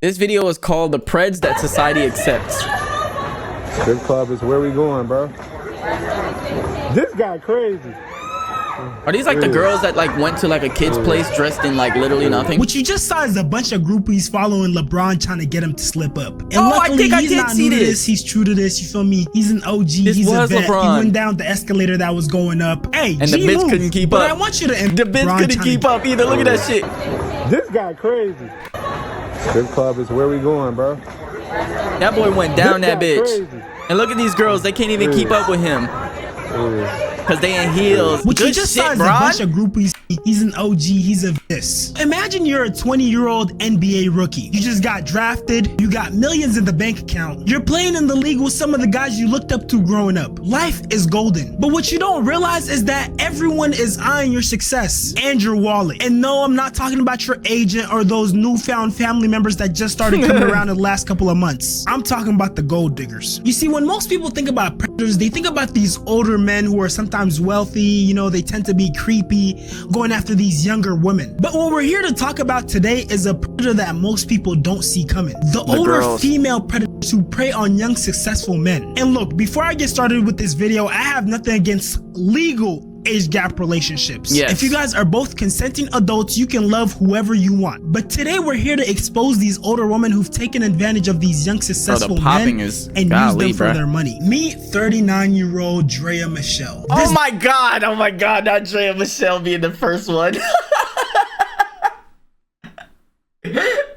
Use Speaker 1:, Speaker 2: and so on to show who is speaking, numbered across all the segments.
Speaker 1: This video is called the Preds That Society Accepts.
Speaker 2: Strip club is where we going, bro. This guy crazy.
Speaker 1: Are these like the girls that like went to like a kid's place dressed in like literally nothing?
Speaker 3: What you just saw is a bunch of groupies following LeBron trying to get him to slip up. And
Speaker 1: luckily, he's
Speaker 3: not new to this. He's true to this. You feel me? He's an OG. He's a vet.
Speaker 1: LeBron.
Speaker 3: He went down the escalator that was going up. Hey,
Speaker 1: and the bitch couldn't keep up.
Speaker 3: But I want you to.
Speaker 1: The bitch couldn't keep up either. Look at that shit.
Speaker 2: This guy crazy. Strip club is where we going, bro.
Speaker 1: That boy went down that bitch.
Speaker 2: Crazy.
Speaker 1: And look at these girls. They can't even keep up with him. Cause they in heels.
Speaker 3: What
Speaker 1: Good
Speaker 3: you just
Speaker 1: shit,
Speaker 3: saw is
Speaker 1: bro.
Speaker 3: a bunch of groupies. He's an OG. He's a this. Imagine you're a 20-year-old NBA rookie. You just got drafted. You got millions in the bank account. You're playing in the league with some of the guys you looked up to growing up. Life is golden. But what you don't realize is that everyone is eyeing your success and your wallet. And no, I'm not talking about your agent or those newfound family members that just started coming around in the last couple of months. I'm talking about the gold diggers. You see, when most people think about predators, they think about these older men who are sometimes wealthy. You know, they tend to be creepy, going after these younger women. But what we're here to talk about today is a predator that most people don't see coming. The older
Speaker 1: girls.
Speaker 3: female predators who prey on young successful men. And look, before I get started with this video, I have nothing against legal age gap relationships.
Speaker 1: Yes.
Speaker 3: If you guys are both consenting adults, you can love whoever you want. But today we're here to expose these older women who've taken advantage of these young successful men and use them for their money. Meet 39-year-old Draya Michelle.
Speaker 1: Oh my god, not Draya Michelle being the first one.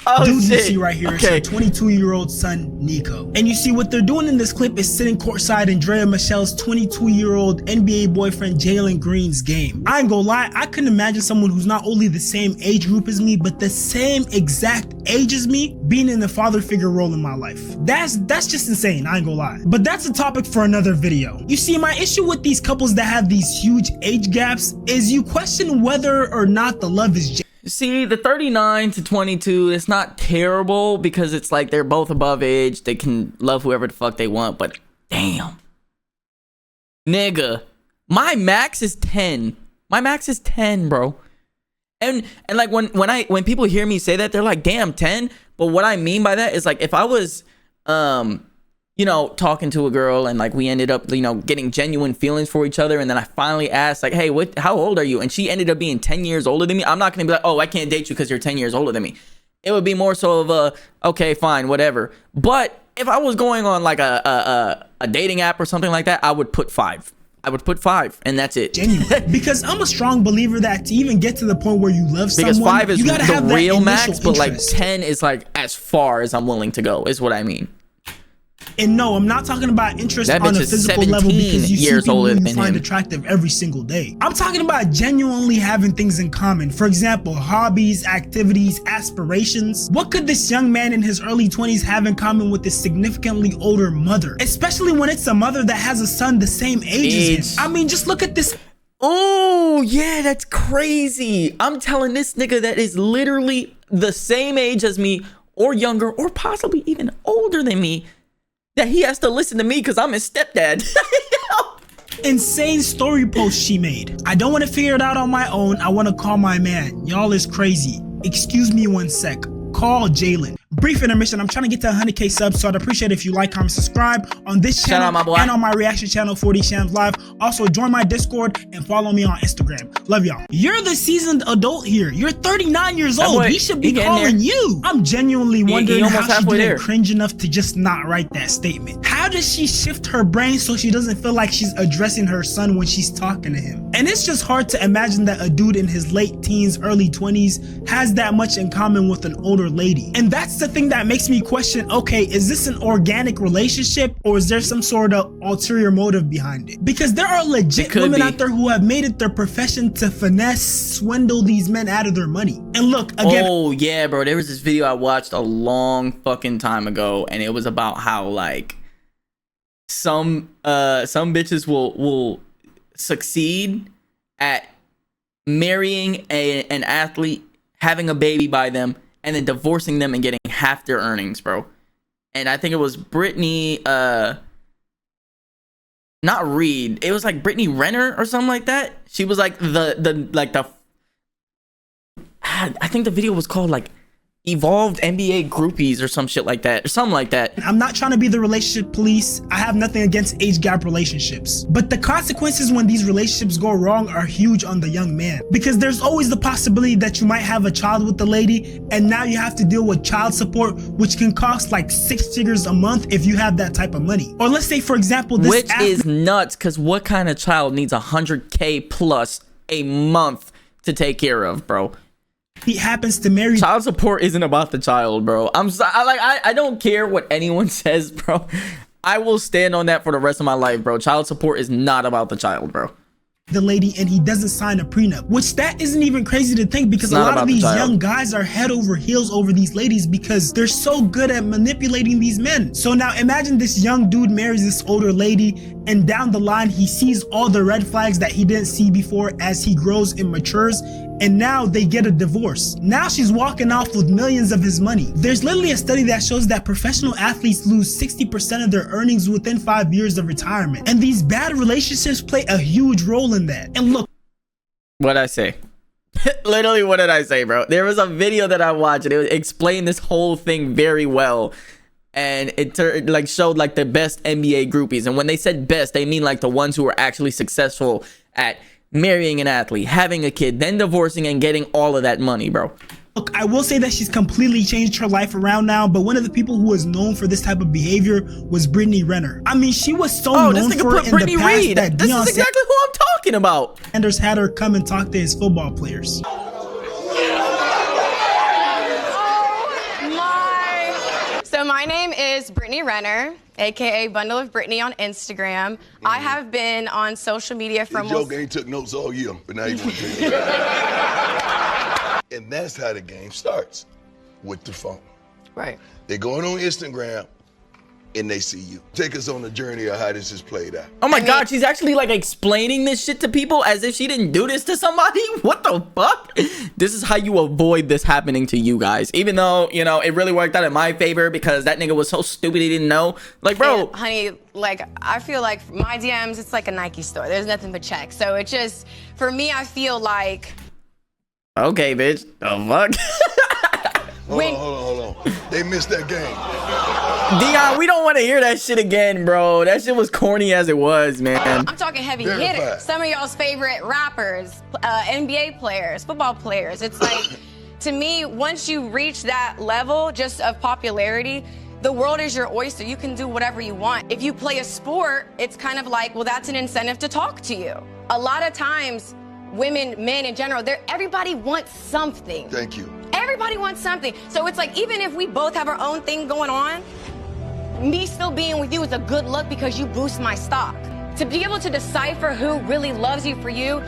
Speaker 1: Oh,
Speaker 3: dude,
Speaker 1: shit.
Speaker 3: you see right here is her 22-year-old son, Nico. And you see what they're doing in this clip is sitting courtside in Draya Michelle's 22-year-old NBA boyfriend Jalen Green's game. I ain't gonna lie, I couldn't imagine someone who's not only the same age group as me, but the same exact age as me being in the father figure role in my life. That's just insane, I ain't gonna lie. But that's a topic for another video. You see, my issue with these couples that have these huge age gaps is you question whether or not the love is genuine.
Speaker 1: See, the 39 to 22, it's not terrible because it's like they're both above age. They can love whoever the fuck they want, but damn. Nigga, my max is 10. My max is 10, bro. And like when people hear me say that, they're like, damn, 10? But what I mean by that is like if I was you know, talking to a girl and like we ended up, you know, getting genuine feelings for each other, and then I finally asked like, hey, how old are you? And she ended up being 10 years older than me. I'm not gonna be like, oh, I can't date you because you're 10 years older than me. It would be more so of a, okay, fine, whatever. But if I was going on like a dating app or something like that, I would put 5. I would put 5, and that's it.
Speaker 3: Genuine. Because I'm a strong believer that to even get to the point where you love someone,
Speaker 1: because 5 is
Speaker 3: you gotta have
Speaker 1: the real max,
Speaker 3: interest.
Speaker 1: but like 10 is like as far as I'm willing to go, is what I mean.
Speaker 3: And no, I'm not talking about interest
Speaker 1: that
Speaker 3: on a
Speaker 1: is
Speaker 3: physical level because you see people
Speaker 1: older
Speaker 3: you
Speaker 1: than
Speaker 3: find
Speaker 1: him.
Speaker 3: attractive every single day. I'm talking about genuinely having things in common. For example, hobbies, activities, aspirations. What could this young man in his early 20s have in common with his significantly older mother? Especially when it's a mother that has a son the same age as him. I mean, just look at this.
Speaker 1: Oh, yeah, that's crazy. I'm telling this nigga that is literally the same age as me or younger or possibly even older than me, that he has to listen to me because I'm his stepdad.
Speaker 3: Insane story post she made. I don't want to figure it out on my own. I want to call my man. Y'all is crazy. Excuse me one sec. Call Jalen. Brief intermission. I'm trying to get to 100K subs, so I'd appreciate if you like, comment, subscribe on this channel
Speaker 1: out, my boy.
Speaker 3: and on my reaction channel, 40 Shams Live. Also, join my Discord and follow me on Instagram. Love y'all. You're the seasoned adult here. You're 39 years old. He should be calling you. I'm genuinely wondering how she didn't cringe enough to just not write that statement. How does she shift her brain so she doesn't feel like she's addressing her son when she's talking to him? And it's just hard to imagine that a dude in his late teens, early 20s has that much in common with an older lady. And that's the thing that makes me question, okay, is this an organic relationship or is there some sort of ulterior motive behind it? Because there are legit women out there who have made it their profession to finesse, swindle these men out of their money. And look, again,
Speaker 1: oh yeah, bro, there was this video I watched a long fucking time ago, and it was about how like some bitches will succeed at marrying an athlete, having a baby by them, and then divorcing them and getting half their earnings, bro. And I think it was Brittany, not Reed. It was like Brittany Renner or something like that. She was like I think the video was called like evolved NBA groupies or some shit like that, or something like that.
Speaker 3: I'm not trying to be the relationship police. I have nothing against age gap relationships, but the consequences when these relationships go wrong are huge on the young man, because there's always the possibility that you might have a child with the lady, and now you have to deal with child support, which can cost like 6 figures a month if you have that type of money. Or let's say, for example, this
Speaker 1: which is nuts, because what kind of child needs 100K plus a month to take care of, bro?
Speaker 3: He happens to marry.
Speaker 1: Child support isn't about the child, bro. I don't care what anyone says, bro. I will stand on that for the rest of my life, bro. Child support is not about the child, bro.
Speaker 3: The lady, and he doesn't sign a prenup, which that isn't even crazy to think, because a lot of these young guys are head over heels over these ladies because they're so good at manipulating these men. So now imagine this young dude marries this older lady, and down the line he sees all the red flags that he didn't see before as he grows and matures, and now they get a divorce. Now she's walking off with millions of his money. There's literally a study that shows that professional athletes lose 60% of their earnings within 5 years of retirement, and these bad relationships play a huge role in that. And look,
Speaker 1: what'd I say? Literally, what did I say, bro? There was a video that I watched and it explained this whole thing very well, and it like showed like the best NBA groupies, and when they said best, they mean like the ones who are actually successful at marrying an athlete, having a kid, then divorcing and getting all of that money, bro.
Speaker 3: Look, I will say that she's completely changed her life around now, but one of the people who was known for this type of behavior was Brittany Renner. I mean, she was so known for it in the past that
Speaker 1: this is exactly who I'm talking about.
Speaker 3: Anders had her come and talk to his football players.
Speaker 4: So my name is Brittany Renner, aka Bundle of Brittany on Instagram. I have been on social media for almost...
Speaker 5: Joke ain't took notes all year, but now you want to take it. And that's how the game starts, with the phone.
Speaker 4: Right.
Speaker 5: They're going on Instagram and they see you. Take us on the journey of how this is played out.
Speaker 1: Oh my God, she's actually like explaining this shit to people as if she didn't do this to somebody. What the fuck? This is how you avoid this happening to you guys. Even though, you know, it really worked out in my favor because that nigga was so stupid he didn't know. Like, bro.
Speaker 4: And, honey, like, I feel like my DMs, it's like a Nike store. There's nothing but checks. So it just, for me, I feel like...
Speaker 1: Okay, bitch. The fuck?
Speaker 5: Hold on. They missed that game.
Speaker 1: Dion, we don't want to hear that shit again, bro. That shit was corny as it was, man.
Speaker 4: I'm talking heavy hitters. Some of y'all's favorite rappers, NBA players, football players. It's like, to me, once you reach that level just of popularity, the world is your oyster. You can do whatever you want. If you play a sport, it's kind of like, well, that's an incentive to talk to you. A lot of times, women, men in general, everybody wants something.
Speaker 5: Thank you.
Speaker 4: Everybody wants something. So it's like, even if we both have our own thing going on, me still being with you is a good look because you boost my stock. To be able to decipher who really loves you for you,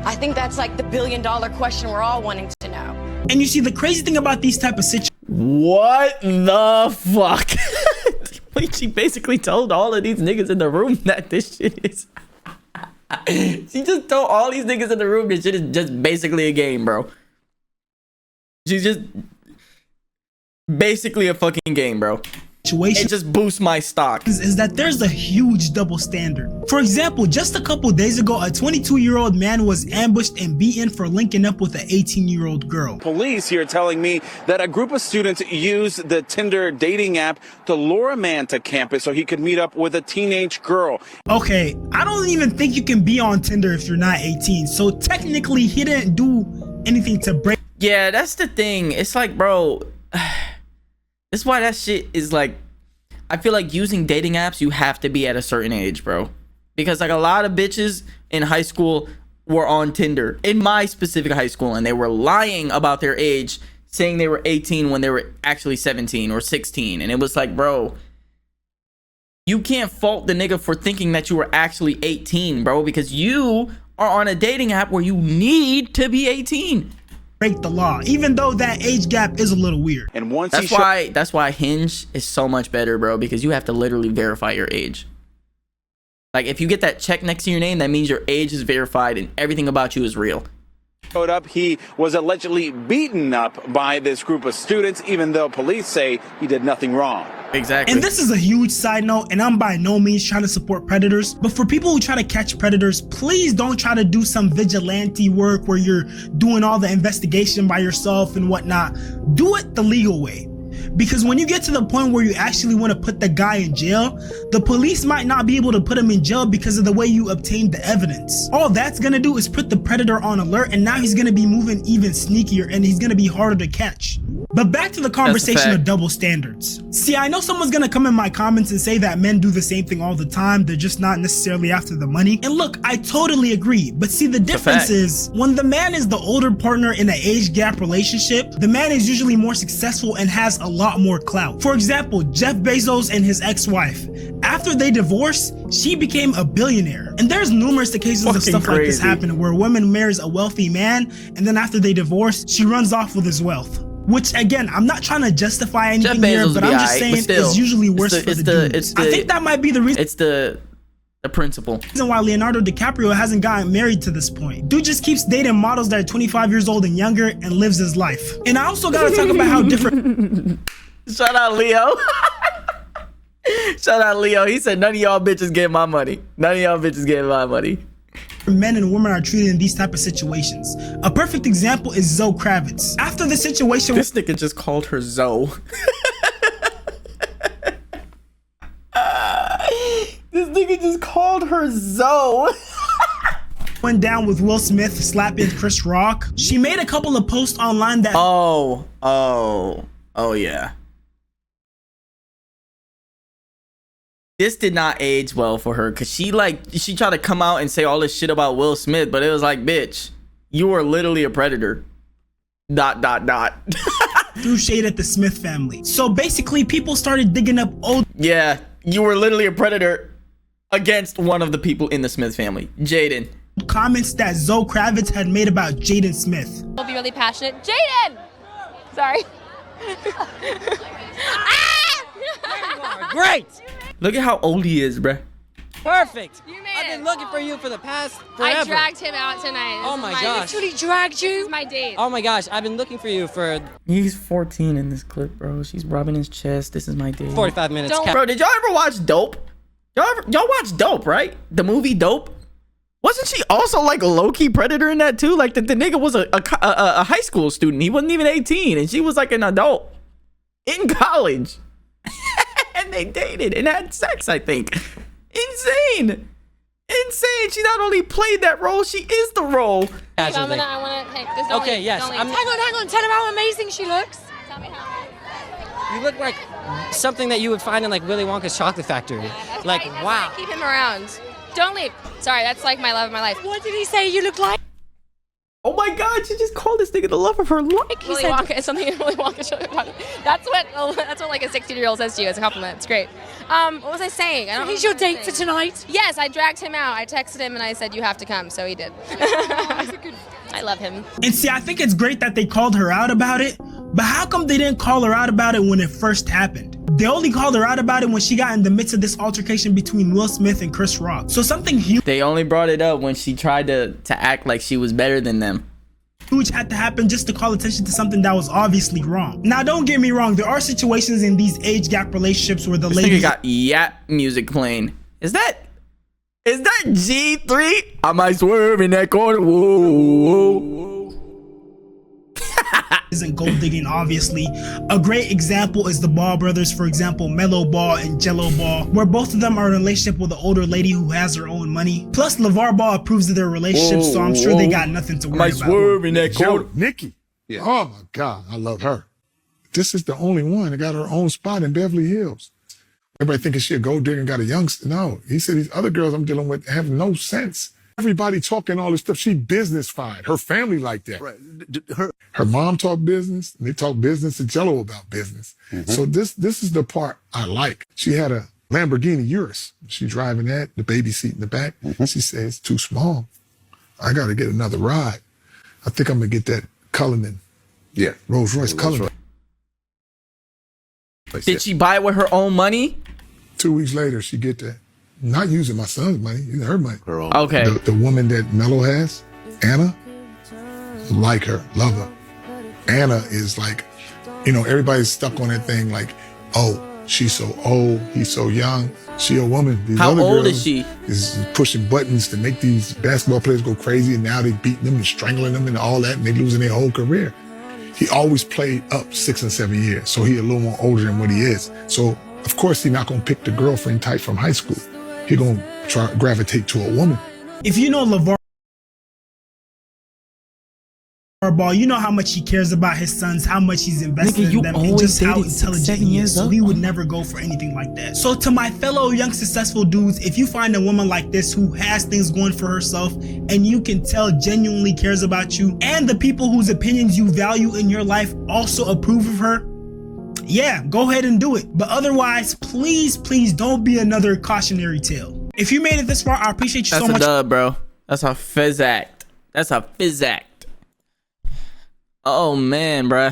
Speaker 4: I think that's like the billion-dollar question we're all wanting to know.
Speaker 3: And you see, the crazy thing about these type of situations...
Speaker 1: What the fuck? Wait, she basically told all of these niggas in the room that this shit is... She just told all these niggas in the room this shit is just basically a game, bro. She's just basically a fucking game, bro. It just boosts my stock.
Speaker 3: Is that there's a huge double standard. For example, just a couple days ago, a 22-year-old man was ambushed and beaten for linking up with an 18-year-old girl.
Speaker 6: Police here telling me that a group of students used the Tinder dating app to lure a man to campus so he could meet up with a teenage girl.
Speaker 3: Okay, I don't even think you can be on Tinder if you're not 18. So technically, he didn't do anything to break.
Speaker 1: Yeah, that's the thing. It's like, bro, that's why that shit is like, I feel like using dating apps, you have to be at a certain age, bro. Because like a lot of bitches in high school were on Tinder, in my specific high school, and they were lying about their age, saying they were 18 when they were actually 17 or 16. And it was like, bro, you can't fault the nigga for thinking that you were actually 18, bro, because you are on a dating app where you need to be 18.
Speaker 3: Break the law, even though that age gap is a little weird.
Speaker 6: And once
Speaker 1: that's why Hinge is so much better, bro, because you have to literally verify your age. Like if you get that check next to your name, that means your age is verified and everything about you is real.
Speaker 6: Showed up, he was allegedly beaten up by this group of students, even though police say he did nothing wrong.
Speaker 1: Exactly.
Speaker 3: And this is a huge side note, and I'm by no means trying to support predators, but for people who try to catch predators, please don't try to do some vigilante work where you're doing all the investigation by yourself and whatnot. Do it the legal way. Because when you get to the point where you actually want to put the guy in jail, the police might not be able to put him in jail because of the way you obtained the evidence. All that's gonna do is put the predator on alert, and now he's gonna be moving even sneakier and he's gonna be harder to catch. But back to the conversation of double standards. See, I know someone's gonna come in my comments and say that men do the same thing all the time. They're just not necessarily after the money. And look, I totally agree. But see, the difference is when the man is the older partner in an age gap relationship, the man is usually more successful and has a lot more clout. For example, Jeff Bezos and his ex-wife. After they divorced, she became a billionaire. And there's numerous cases of stuff like this happening where a woman marries a wealthy man and then after they divorce, she runs off with his wealth. Which again, I'm not trying to justify anything here, but I'm just saying it's usually worse for the dudes. I think that might be the reason.
Speaker 1: It's the principle.
Speaker 3: Reason why Leonardo DiCaprio hasn't gotten married to this point. Dude just keeps dating models that are 25 years old and younger and lives his life. And I also gotta talk about how different.
Speaker 1: Shout out Leo. Shout out Leo. He said none of y'all bitches get my money. None of y'all bitches get my money.
Speaker 3: Men and women are treated in these type of situations. A perfect example is Zoe Kravitz. After the situation,
Speaker 1: this nigga just called her Zoe. This nigga just called her Zoe.
Speaker 3: Went down with Will Smith slapping Chris Rock. She made a couple of posts online that
Speaker 1: oh yeah. This did not age well for her because she tried to come out and say all this shit about Will Smith, but it was like, bitch, you were literally a predator. ...
Speaker 3: Threw shade at the Smith family. So basically people started digging up old.
Speaker 1: Yeah, you were literally a predator against one of the people in the Smith family, Jaden.
Speaker 3: Comments that Zoe Kravitz had made about Jaden Smith.
Speaker 7: I'll be really passionate. Jaden! Sorry.
Speaker 8: Great!
Speaker 1: Look at how old he is, bruh.
Speaker 8: Perfect.
Speaker 7: You made
Speaker 8: I've been looking for you for the past forever.
Speaker 7: I dragged him out tonight.
Speaker 8: Oh my gosh.
Speaker 7: Literally dragged you? This is my date.
Speaker 8: Oh my gosh, I've been looking for you for...
Speaker 1: He's 14 in this clip, bro. She's rubbing his chest. This is my date.
Speaker 8: 45 minutes.
Speaker 1: Bro, did y'all ever watch Dope? Y'all watch Dope, right? The movie Dope? Wasn't she also like a low-key predator in that too? Like the nigga was a high school student. He wasn't even 18 and she was like an adult in college. And they dated and had sex, I think. Insane. She not only played that role, she is the role.
Speaker 7: I wanna take this.
Speaker 8: Okay, yes.
Speaker 7: Hang on. Tell him how amazing she looks. Tell me how.
Speaker 8: You look like something that you would find in like Willy Wonka's chocolate factory.
Speaker 7: Yeah,
Speaker 8: like,
Speaker 7: right.
Speaker 8: wow.
Speaker 7: Keep him around. Don't leave. Sorry, that's like my love of my life. What did he say you look like?
Speaker 1: Oh my God, she just called this nigga the love of her life.
Speaker 7: Willy Wonka is something in Willy Wonka. That's what like a 16-year-old says to you. It's a compliment. It's great. What was I saying?
Speaker 9: He's your date for tonight?
Speaker 7: Yes, I dragged him out. I texted him and I said, you have to come. So he did. I love him.
Speaker 3: And see, I think it's great that they called her out about it, but how come they didn't call her out about it when it first happened? They only called her out about it when she got in the midst of this altercation between Will Smith and Chris Rock. So something huge.
Speaker 1: They only brought it up when she tried to act like she was better than them.
Speaker 3: Huge had to happen just to call attention to something that was obviously wrong. Now, don't get me wrong. There are situations in these age gap relationships where the lady
Speaker 1: got yap music playing. Is that G3? I might swerve in that corner. Whoa.
Speaker 3: Isn't gold digging, obviously. A great example is the Ball brothers, for example, Mellow Ball and Jello Ball, where both of them are in a relationship with an older lady who has her own money. Plus, LeVar Ball approves of their relationship, so I'm sure they got nothing to worry about.
Speaker 1: Swerve in that corner.
Speaker 2: Nikki. Yeah. Oh my God, I love her. This is the only one that got her own spot in Beverly Hills. Everybody thinking she a gold digger and got a youngster. No, he said these other girls I'm dealing with have no sense. Everybody talking all this stuff. She business fine. Her family like that. Right. Her mom talk business. And they talk business to Jello about business. Mm-hmm. So this is the part I like. She had a Lamborghini Urus. She driving that, the baby seat in the back. Mm-hmm. She says it's too small. I got to get another ride. I think I'm gonna get that Cullinan. Yeah. Rolls Royce Cullinan.
Speaker 1: Did she buy it with her own money?
Speaker 2: 2 weeks later, she get that. Not using my son's money, using her money. Her own.
Speaker 1: Okay.
Speaker 2: The woman that Mello has, Anna, like her, love her. Anna is like, everybody's stuck on that thing like, oh, She's so old. He's so young. She a woman. These
Speaker 1: How
Speaker 2: other
Speaker 1: old
Speaker 2: girls
Speaker 1: is she?
Speaker 2: Is pushing buttons to make these basketball players go crazy, and now they beating them and strangling them and all that, and they losing their whole career. He always played up 6 and 7 years, so he a little more older than what he is. So of course he's not gonna pick the girlfriend type from high school. He gonna try to gravitate to a woman.
Speaker 3: If you know LeVar Ball, you know how much he cares about his sons, how much he's invested in them, and just how intelligent he is. So he would never go for anything like that. So to my fellow young successful dudes, if you find a woman like this who has things going for herself and you can tell genuinely cares about you, and the people whose opinions you value in your life also approve of her, yeah, go ahead and do it. But otherwise, please don't be another cautionary tale. If you made it this far, I appreciate you so much.
Speaker 1: That's a dub, bro. That's a fizz act. That's a fizz act. Oh man, bruh.